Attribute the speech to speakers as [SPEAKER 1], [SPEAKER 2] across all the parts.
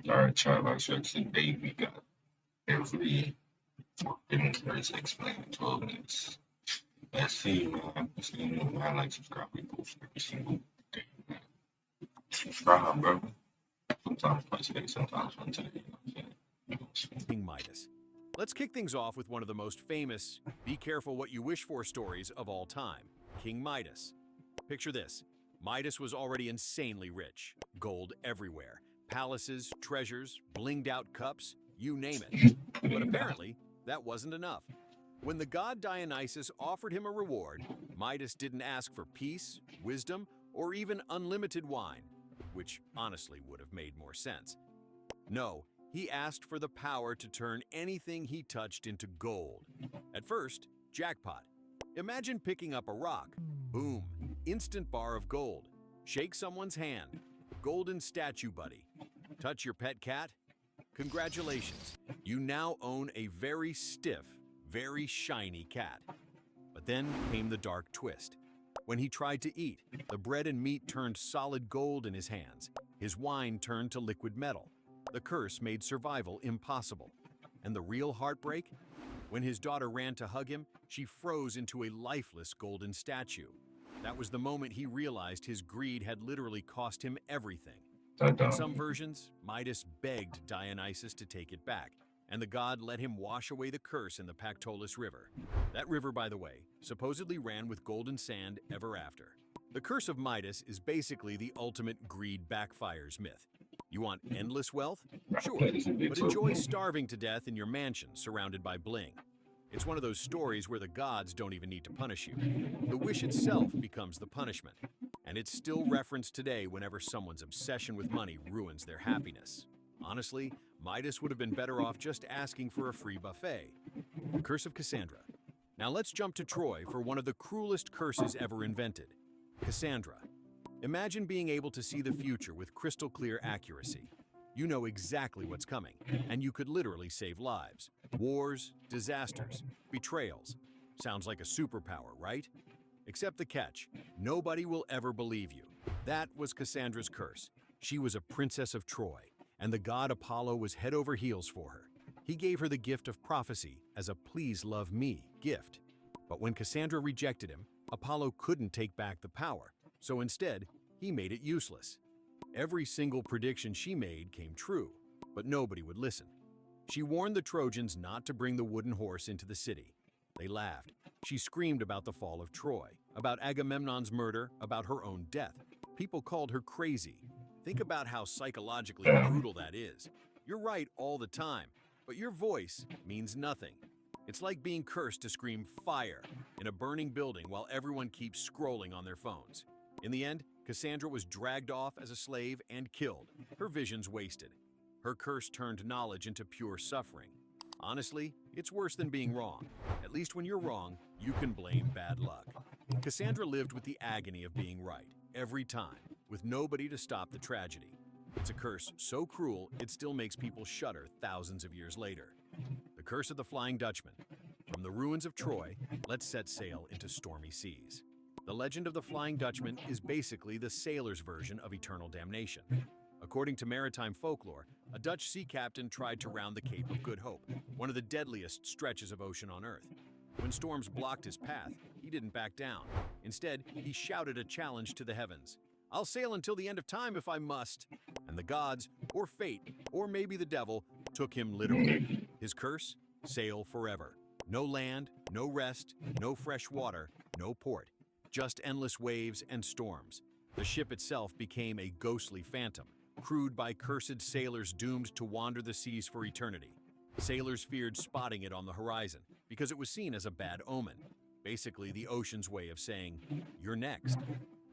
[SPEAKER 1] Our child actually today we got every in there's explained in 12 minutes. Let's see, man. Just, I like subscribe, we post every single day, man. Subscribe, bro. Sometimes twice a day, sometimes once a day, you know what I'm saying? You know what I'm saying?
[SPEAKER 2] King Midas. Let's kick things off with one of the most famous be careful what you wish for stories of all time, King Midas. Picture this. Midas was already insanely rich. Gold everywhere. Palaces, treasures, blinged out cups, you name it. But apparently, that wasn't enough. When the god Dionysus offered him a reward, Midas didn't ask for peace, wisdom, or even unlimited wine, which honestly would have made more sense. No, he asked for the power to turn anything he touched into gold. At first, jackpot. Imagine picking up a rock. Boom, instant bar of gold. Shake someone's hand. Golden statue buddy. Touch your pet cat? Congratulations, you now own a very stiff, very shiny cat. But then came the dark twist. When he tried to eat, the bread and meat turned solid gold in his hands. His wine turned to liquid metal. The curse made survival impossible. And the real heartbreak? When his daughter ran to hug him, she froze into a lifeless golden statue. That was the moment he realized his greed had literally cost him everything.
[SPEAKER 1] That
[SPEAKER 2] In
[SPEAKER 1] dumb.
[SPEAKER 2] some versions, Midas begged Dionysus to take it back, and the god let him wash away the curse in the Pactolus River. That river, by the way, supposedly ran with golden sand ever after. The curse of Midas is basically the ultimate greed backfires myth. You want endless wealth? Sure,
[SPEAKER 1] That is a big
[SPEAKER 2] but
[SPEAKER 1] talk,
[SPEAKER 2] enjoy
[SPEAKER 1] man.
[SPEAKER 2] starving to death in your mansion surrounded by bling. It's one of those stories where the gods don't even need to punish you. The wish itself becomes the punishment, and it's still referenced today whenever someone's obsession with money ruins their happiness. Honestly, Midas would have been better off just asking for a free buffet. The Curse of Cassandra. Now let's jump to Troy for one of the cruelest curses ever invented. Cassandra. Imagine being able to see the future with crystal clear accuracy. You know exactly what's coming, and you could literally save lives. Wars, disasters, betrayals. Sounds like a superpower, right? Except the catch, nobody will ever believe you. That was Cassandra's curse. She was a princess of Troy, and the god Apollo was head over heels for her. He gave her the gift of prophecy as a please love me gift. But when Cassandra rejected him, Apollo couldn't take back the power, so instead, he made it useless. Every single prediction she made came true, but nobody would listen. She warned the Trojans not to bring the wooden horse into the city. They laughed. She screamed about the fall of Troy, about Agamemnon's murder, about her own death. People called her crazy. Think about how psychologically
[SPEAKER 1] Damn.
[SPEAKER 2] brutal that is. You're right all the time, but your voice means nothing. It's like being cursed to scream fire in a burning building while everyone keeps scrolling on their phones. In the end, Cassandra was dragged off as a slave and killed, her visions wasted. Her curse turned knowledge into pure suffering. Honestly, it's worse than being wrong. At least when you're wrong, you can blame bad luck. Cassandra lived with the agony of being right, every time, with nobody to stop the tragedy. It's a curse so cruel it still makes people shudder thousands of years later. The Curse of the Flying Dutchman. From the ruins of Troy, let's set sail into stormy seas. The legend of the Flying Dutchman is basically the sailor's version of eternal damnation. According to maritime folklore, a Dutch sea captain tried to round the Cape of Good Hope, one of the deadliest stretches of ocean on Earth. When storms blocked his path, he didn't back down. Instead, he shouted a challenge to the heavens. I'll sail until the end of time if I must. And the gods, or fate, or maybe the devil, took him literally. His curse? Sail forever. No land, no rest, no fresh water, no port. Just endless waves and storms. The ship itself became a ghostly phantom, crewed by cursed sailors doomed to wander the seas for eternity. Sailors feared spotting it on the horizon because it was seen as a bad omen, basically the ocean's way of saying, you're next.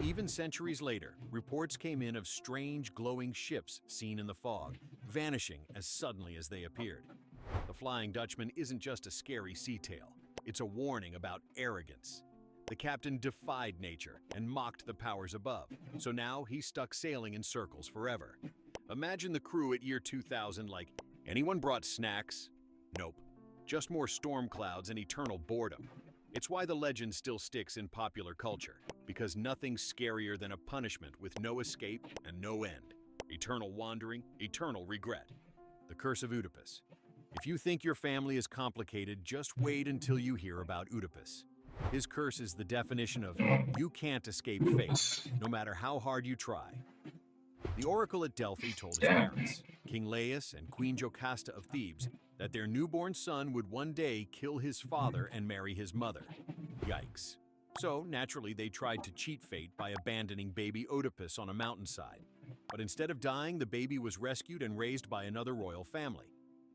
[SPEAKER 2] Even centuries later, reports came in of strange glowing ships seen in the fog, vanishing as suddenly as they appeared. The Flying Dutchman isn't just a scary sea tale, it's a warning about arrogance. The captain defied nature and mocked the powers above, so now he's stuck sailing in circles forever. Imagine the crew at year 2000 like, anyone brought snacks? Nope. Just more storm clouds and eternal boredom. It's why the legend still sticks in popular culture, because nothing's scarier than a punishment with no escape and no end. eternal wandering, eternal regret. The Curse of Oedipus. If you think your family is complicated, just wait until you hear about Oedipus. His curse is the definition of you can't escape fate, no matter how hard you try. The oracle at Delphi told his parents, King Laius and Queen Jocasta of Thebes, that their newborn son would one day kill his father and marry his mother. Yikes. So, naturally, they tried to cheat fate by abandoning baby Oedipus on a mountainside. But instead of dying, the baby was rescued and raised by another royal family.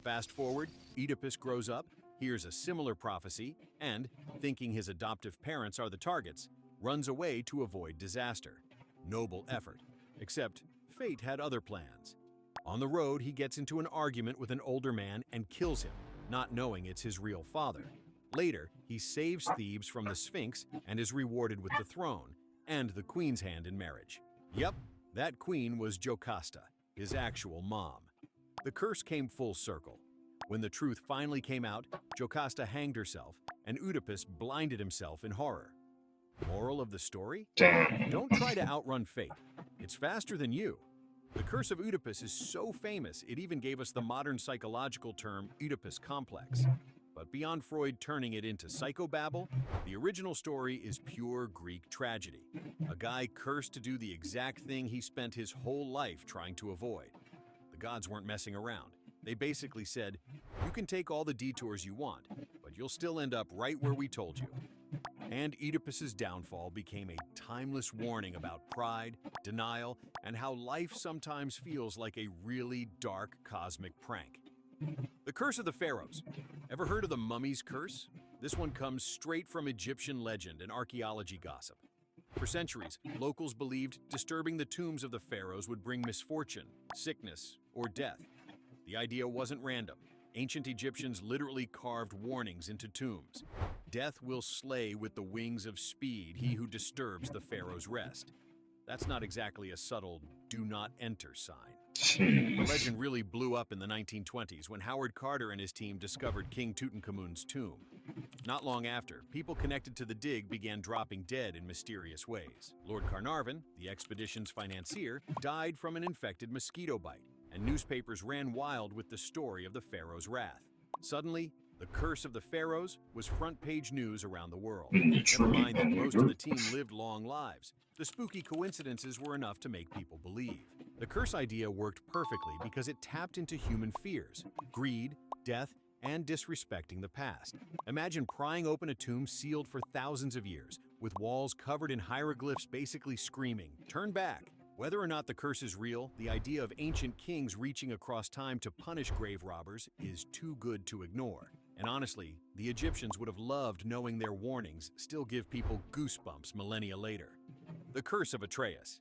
[SPEAKER 2] Fast forward, Oedipus grows up, hears a similar prophecy, and, thinking his adoptive parents are the targets, runs away to avoid disaster. Noble effort. Except, fate had other plans. On the road, he gets into an argument with an older man and kills him, not knowing it's his real father. Later, he saves Thebes from the Sphinx and is rewarded with the throne and the queen's hand in marriage. Yep, that queen was Jocasta, his actual mom. The curse came full circle. When the truth finally came out, Jocasta hanged herself, and Oedipus blinded himself in horror. Moral of the story? Don't try to outrun fate. It's faster than you. The Curse of Oedipus is so famous, it even gave us the modern psychological term Oedipus complex. But beyond Freud turning it into psychobabble, the original story is pure Greek tragedy. A guy cursed to do the exact thing he spent his whole life trying to avoid. The gods weren't messing around. They basically said, you can take all the detours you want, but you'll still end up right where we told you. And Oedipus's downfall became a timeless warning about pride, denial, and how life sometimes feels like a really dark cosmic prank. The Curse of the Pharaohs. Ever heard of the mummy's curse? This one comes straight from Egyptian legend and archaeology gossip. For centuries, locals believed disturbing the tombs of the pharaohs would bring misfortune, sickness, or death. The idea wasn't random. Ancient Egyptians literally carved warnings into tombs. Death will slay with the wings of speed he who disturbs the pharaoh's rest. That's not exactly a subtle do not enter sign. The legend really blew up in the 1920s when Howard Carter and his team discovered King Tutankhamun's tomb. Not long after, people connected to the dig began dropping dead in mysterious ways. Lord Carnarvon, the expedition's financier, died from an infected mosquito bite, and newspapers ran wild with the story of the pharaoh's wrath. Suddenly, the Curse of the Pharaohs was front-page news around the world. Never mind that most of the team lived long lives. The spooky coincidences were enough to make people believe. The curse idea worked perfectly because it tapped into human fears, greed, death, and disrespecting the past. Imagine prying open a tomb sealed for thousands of years, with walls covered in hieroglyphs basically screaming, "Turn back!" Whether or not the curse is real, the idea of ancient kings reaching across time to punish grave robbers is too good to ignore. And honestly, the Egyptians would have loved knowing their warnings still give people goosebumps millennia later. The Curse of Atreus.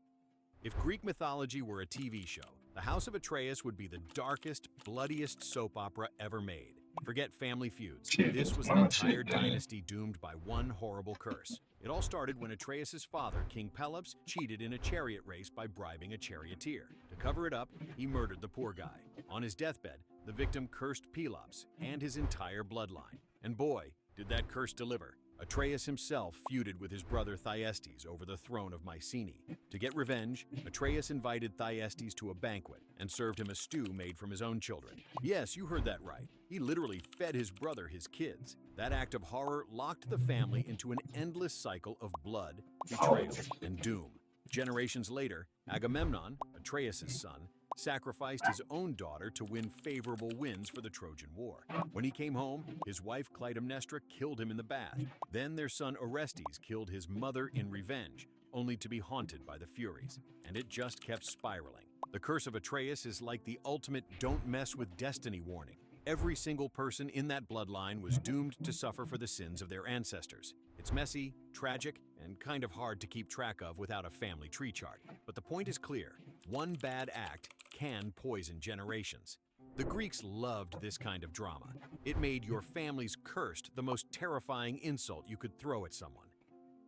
[SPEAKER 2] If Greek mythology were a TV show, the House of Atreus would be the darkest, bloodiest soap opera ever made. Forget Family Feuds. This was an entire dynasty doomed by one horrible curse. It all started when Atreus' father, King Pelops, cheated in a chariot race by bribing a charioteer. To cover it up, he murdered the poor guy. On his deathbed, the victim cursed Pelops and his entire bloodline. And boy, did that curse deliver. Atreus himself feuded with his brother Thyestes over the throne of Mycenae. To get revenge, Atreus invited Thyestes to a banquet and served him a stew made from his own children. Yes, you heard that right. He literally fed his brother his kids. That act of horror locked the family into an endless cycle of blood, betrayal, and doom. Generations later, Agamemnon, Atreus' son, sacrificed his own daughter to win favorable winds for the Trojan War. When he came home, his wife Clytemnestra killed him in the bath. Then their son Orestes killed his mother in revenge, only to be haunted by the Furies. And it just kept spiraling. The Curse of Atreus is like the ultimate don't mess with destiny warning. Every single person in that bloodline was doomed to suffer for the sins of their ancestors. It's messy, tragic, and kind of hard to keep track of without a family tree chart. But the point is clear. One bad act can poison generations. The Greeks loved this kind of drama. It made your family's cursed the most terrifying insult you could throw at someone.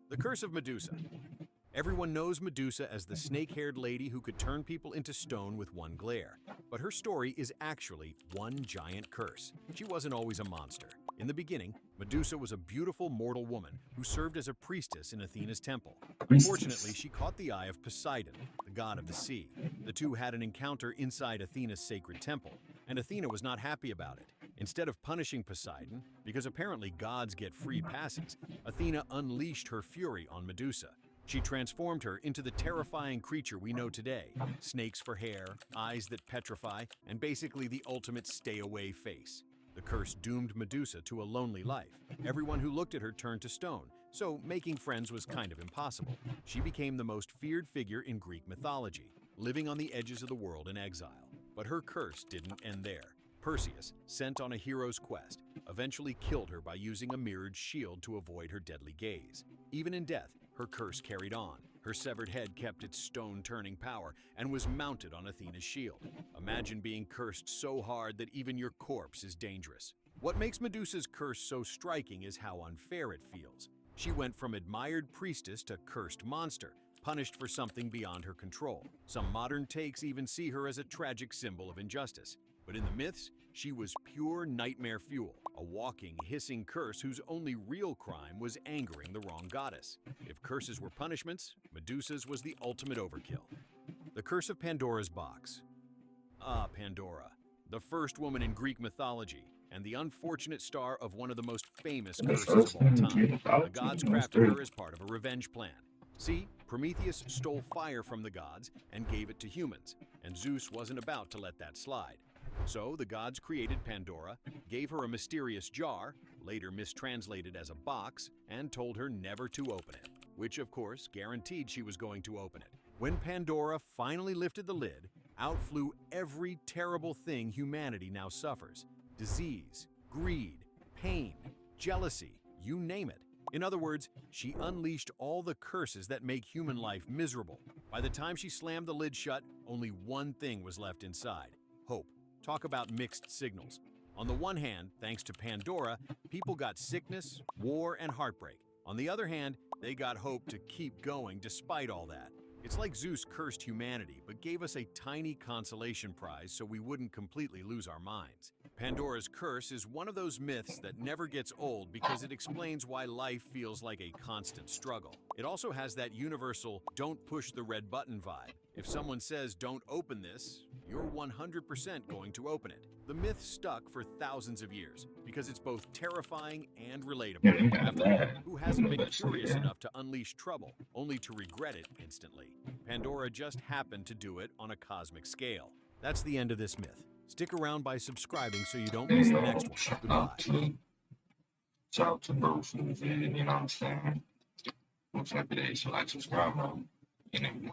[SPEAKER 2] The Curse of Medusa. Everyone knows Medusa as the snake-haired lady who could turn people into stone with one glare. But her story is actually one giant curse. She wasn't always a monster. In the beginning, Medusa was a beautiful mortal woman who served as a priestess in Athena's temple. Unfortunately, she caught the eye of Poseidon, the god of the sea. The two had an encounter inside Athena's sacred temple, and Athena was not happy about it. Instead of punishing Poseidon, because apparently gods get free passes, Athena unleashed her fury on Medusa. She transformed her into the terrifying creature we know today. Snakes for hair, eyes that petrify, and basically the ultimate stay-away face. The curse doomed Medusa to a lonely life. Everyone who looked at her turned to stone, so making friends was kind of impossible. She became the most feared figure in Greek mythology, living on the edges of the world in exile. But her curse didn't end there. Perseus, sent on a hero's quest, eventually killed her by using a mirrored shield to avoid her deadly gaze. Even in death, her curse carried on. Her severed head kept its stone-turning power and was mounted on Athena's shield. Imagine being cursed so hard that even your corpse is dangerous. What makes Medusa's curse so striking is how unfair it feels. She went from admired priestess to cursed monster, punished for something beyond her control. Some modern takes even see her as a tragic symbol of injustice. But in the myths, she was pure nightmare fuel, a walking, hissing curse whose only real crime was angering the wrong goddess. If curses were punishments, Medusa's was the ultimate overkill. The Curse of Pandora's Box. Ah, Pandora, the first woman in Greek mythology, and the unfortunate star of one of the most famous curses of all time. The gods crafted her as part of a revenge plan. See, Prometheus stole fire from the gods and gave it to humans, and Zeus wasn't about to let that slide. So the gods created Pandora, gave her a mysterious jar, later mistranslated as a box, and told her never to open it, which of course guaranteed she was going to open it. When Pandora finally lifted the lid, out flew every terrible thing humanity now suffers. Disease, greed, pain, jealousy, you name it. In other words, she unleashed all the curses that make human life miserable. By the time she slammed the lid shut, only one thing was left inside: hope. Talk about mixed signals. On the one hand, thanks to Pandora, people got sickness, war, and heartbreak. On the other hand, they got hope to keep going despite all that. It's like Zeus cursed humanity, but gave us a tiny consolation prize so we wouldn't completely lose our minds. Pandora's curse is one of those myths that never gets old because it explains why life feels like a constant struggle. It also has that universal "don't push the red button" vibe. If someone says "don't open this," you're 100% going to open it. The myth stuck for thousands of years because it's both terrifying and relatable. After all, who hasn't been curious enough to unleash trouble, only to regret it instantly? Pandora just happened to do it on a cosmic scale. That's the end of this myth. Stick around by subscribing so you don't miss the next one. Goodbye.
[SPEAKER 1] Shout out to Bruce, you know what I'm saying? What's up today? So like, subscribe, and then